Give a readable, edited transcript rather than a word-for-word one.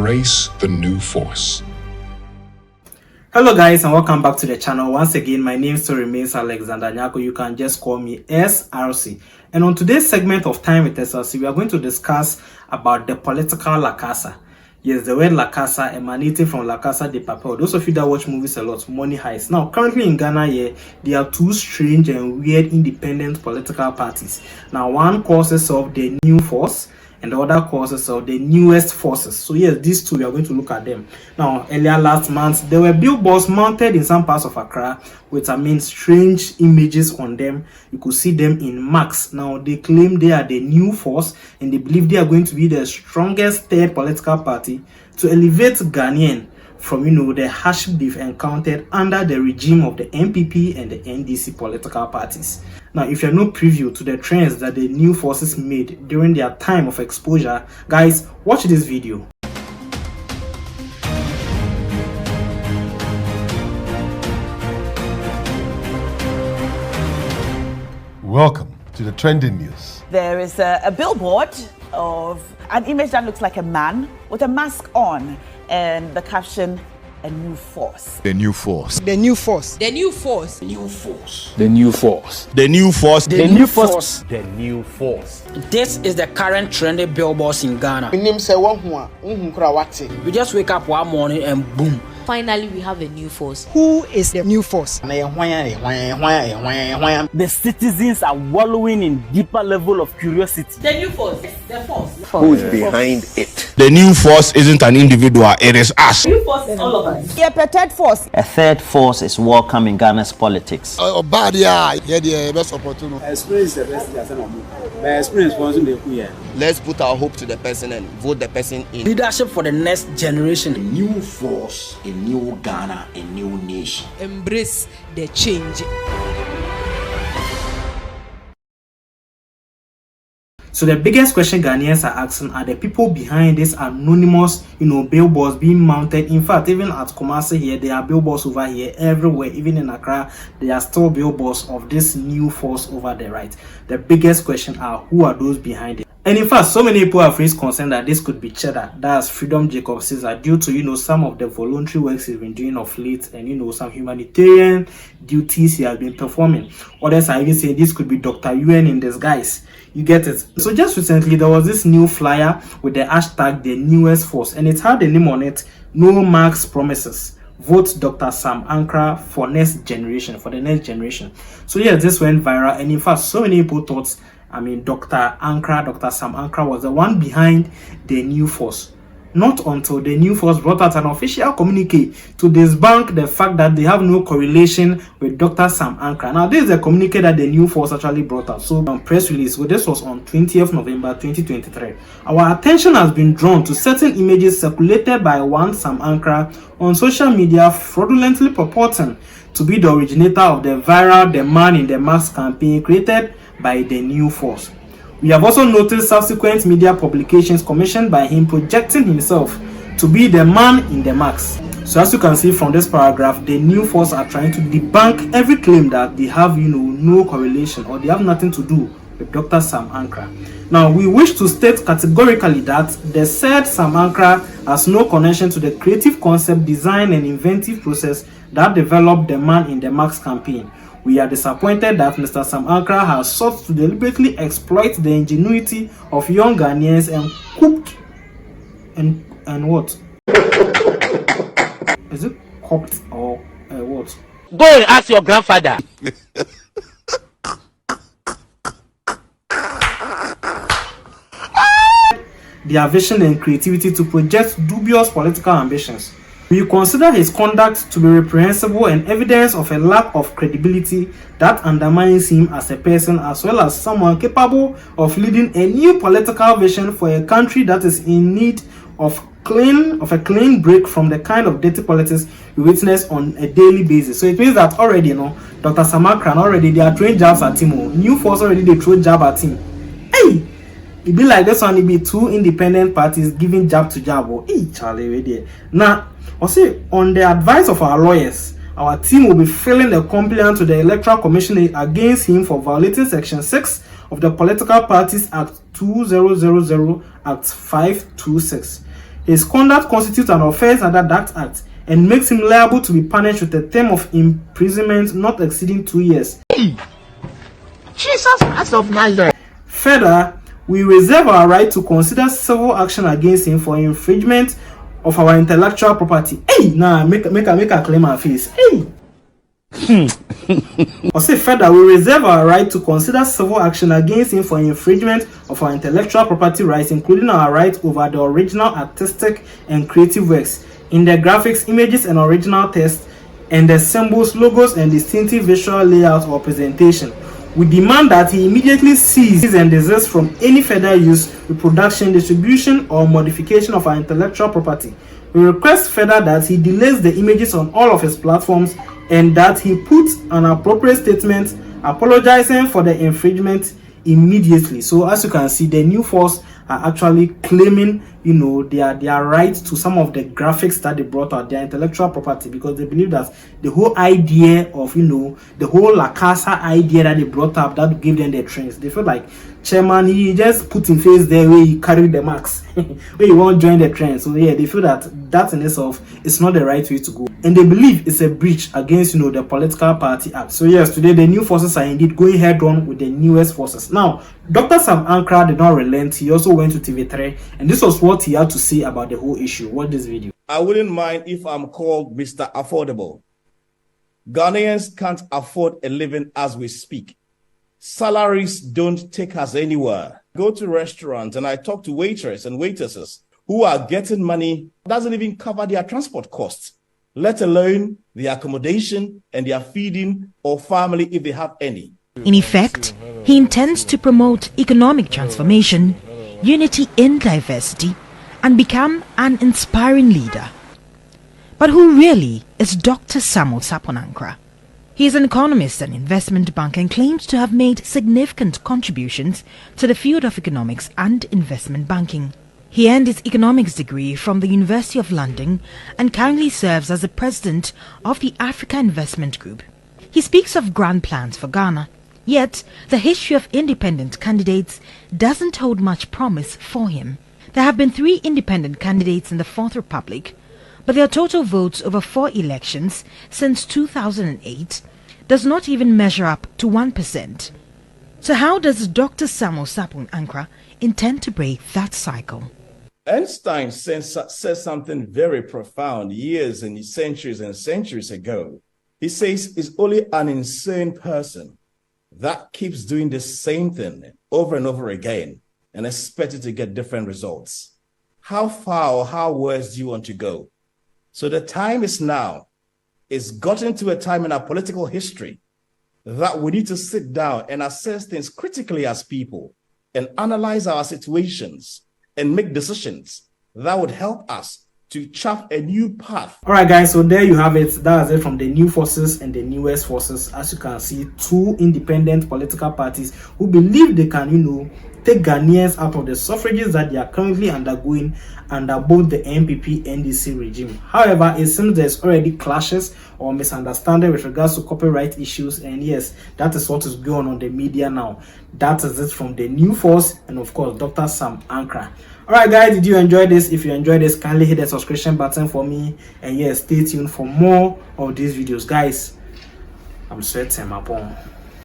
Embrace the new force. Hello guys, and welcome back to the channel. Once again, my name still remains Alexander Nyako. You can just call me SRC. And on today's segment of Time with SRC, we are going to discuss about the Political Lacasa. Yes, the word Lacasa emanating from La Casa de Papel. Those of you that watch movies a lot, Money Heist. Now, currently in Ghana, there are two strange and weird independent political parties. Now, one calls itself the New Force, and the other causes of the newest forces. So yes, these two, we are going to look at them. Now, earlier last month, there were billboards mounted in some parts of Accra with, strange images on them. You could see them in marks. Now, they claim they are the new force, and they believe they are going to be the strongest third political party to elevate Ghanaian from, the hardship they've encountered under the regime of the NPP and the NDC political parties. Now, if you're not preview to the trends that the new forces made during their time of exposure, guys, watch this video. Welcome to the trending news. There is a billboard of an image that looks like a man with a mask on, and the caption, "A new force." The new force. The new force. The new force. The new force. The new force. The new force. The new force. The new force. This is the current trending billboards in Ghana. We just wake up one morning and boom. Finally, we have a new force. Who is the new force? The citizens are wallowing in deeper level of curiosity. The new force. The force. Who is behind it? The new force isn't an individual, it is us. The new force is all of us. Yeah, a third force. A third force is welcome in Ghana's politics. Best opportunity. Experience the best. Let's put our hope to the person and vote the person in. Leadership for the next generation. A new force, a new Ghana, a new nation. Embrace the change. So the biggest question Ghanaians are asking are the people behind this anonymous, billboards being mounted. In fact, even at Kumasi here, there are billboards over here everywhere. Even in Accra, there are still billboards of this new force over there, right? The biggest question are, who are those behind it? And in fact, so many people have raised concern that this could be Cheddar, that's Freedom Jacob Caesar, due to, some of the voluntary works he's been doing of late and, some humanitarian duties he has been performing. Others are even saying this could be Dr. UN in disguise. You get it? So just recently, there was this new flyer with the hashtag the newest force, and it had the name on it, "No Marks Promises. Vote Dr. Sam Ansah for the next generation." So yeah, this went viral, and in fact, so many people thought, Dr. Sam Ansah was the one behind the new force. Not until the new force brought out an official communique to disbank the fact that they have no correlation with Dr. Sam Ansah. Now, this is a communique that the new force actually brought out. So, press release. This was on 20th November 2023. Our attention has been drawn to certain images circulated by one Sam Ansah on social media, fraudulently purporting to be the originator of the viral "The Man in the Mask" campaign created by the new force. We have also noticed subsequent media publications commissioned by him projecting himself to be the man in the mask. So as you can see from this paragraph, the new force are trying to debunk every claim that they have, no correlation or they have nothing to do with Dr. Sam Ansah. Now, we wish to state categorically that the said Sam Ansah has no connection to the creative concept, design, and inventive process that developed the Man in the Mask campaign. We are disappointed that Mr. Sam Ansah has sought to deliberately exploit the ingenuity of young Ghanaians and cooked and what? Is it cooked or what? Go and ask your grandfather. Their vision and creativity to project dubious political ambitions. We consider his conduct to be reprehensible and evidence of a lack of credibility that undermines him as a person, as well as someone capable of leading a new political vision for a country that is in need of a clean break from the kind of dirty politics we witness on a daily basis. So it means that already, Dr. Sam Ansah already they are throwing jabs at him. New force already they throw jab at him. Hey, it be like this one. It be two independent parties giving jab to jab. Hey, Charlie, right there. Now, on the advice of our lawyers, our team will be filing a complaint to the Electoral Commission against him for violating Section 6 of the Political Parties Act 2000 Act 526. His conduct constitutes an offense under that act and makes him liable to be punished with a term of imprisonment not exceeding 2 years. Jesus Christ of Nazareth. Further, we reserve our right to consider civil action against him for infringement of our intellectual property. Hey, make a claim and face. Hey. Or say further, we reserve our right to consider civil action against him for infringement of our intellectual property rights, including our right over the original artistic and creative works in the graphics, images, and original text, and the symbols, logos, and distinctive visual layout or presentation. We demand that he immediately cease and desist from any further use, reproduction, distribution, or modification of our intellectual property. We request further that he delays the images on all of his platforms and that he puts an appropriate statement apologizing for the infringement immediately. So as you can see, the new force are actually claiming, their right to some of the graphics that they brought out, their intellectual property, because they believe that the whole idea of, the whole Lacasa idea that they brought up that gave them the trends, they feel like chairman, he just put in face there where he carried the marks, where he won't join the trend. So yeah, they feel that in itself is not the right way to go, and they believe it's a breach against the Political Party Act. So yes, today the new forces are indeed going head on with the newest forces. Now, Dr. Sam Ansah did not relent. He also went to TV3, and this was what he had to say about the whole issue. Watch this video. I wouldn't mind if I'm called Mr. Affordable. Ghanaians can't afford a living as we speak. Salaries don't take us anywhere. Go to restaurants and I talk to waiters and waitresses who are getting money doesn't even cover their transport costs, let alone the accommodation and their feeding or family if they have any. In effect, he intends to promote economic transformation, unity in diversity, and become an inspiring leader. But who really is Dr. Sam Ansah? He is an economist and investment banker and claims to have made significant contributions to the field of economics and investment banking. He earned his economics degree from the University of London and currently serves as the president of the Africa Investment Group. He speaks of grand plans for Ghana, yet the history of independent candidates doesn't hold much promise for him. There have been 3 independent candidates in the Fourth Republic, but their total votes over 4 elections since 2008 does not even measure up to 1%. So how does Dr. Sam Ansah intend to break that cycle? Einstein said something very profound years and centuries ago. He says it's only an insane person that keeps doing the same thing over and over again and expected to get different results. How far or how worse do you want to go? So the time is now. It's gotten to a time in our political history that we need to sit down and assess things critically as people and analyze our situations and make decisions that would help us to chart a new path. All right, guys, so there you have it. That's it from the new forces and the newest forces. As you can see, 2 independent political parties who believe they can, take Ghanaians out of the suffrages that they are currently undergoing under both the NPP NDC regime. However, it seems there's already clashes or misunderstanding with regards to copyright issues, and yes, that is what is going on the media now. That is it from the new force and of course Dr. Sam Ansah. Alright guys, did you enjoy this? If you enjoyed this, kindly hit the subscription button for me, and yes, stay tuned for more of these videos. Guys, I'm sweating my palm.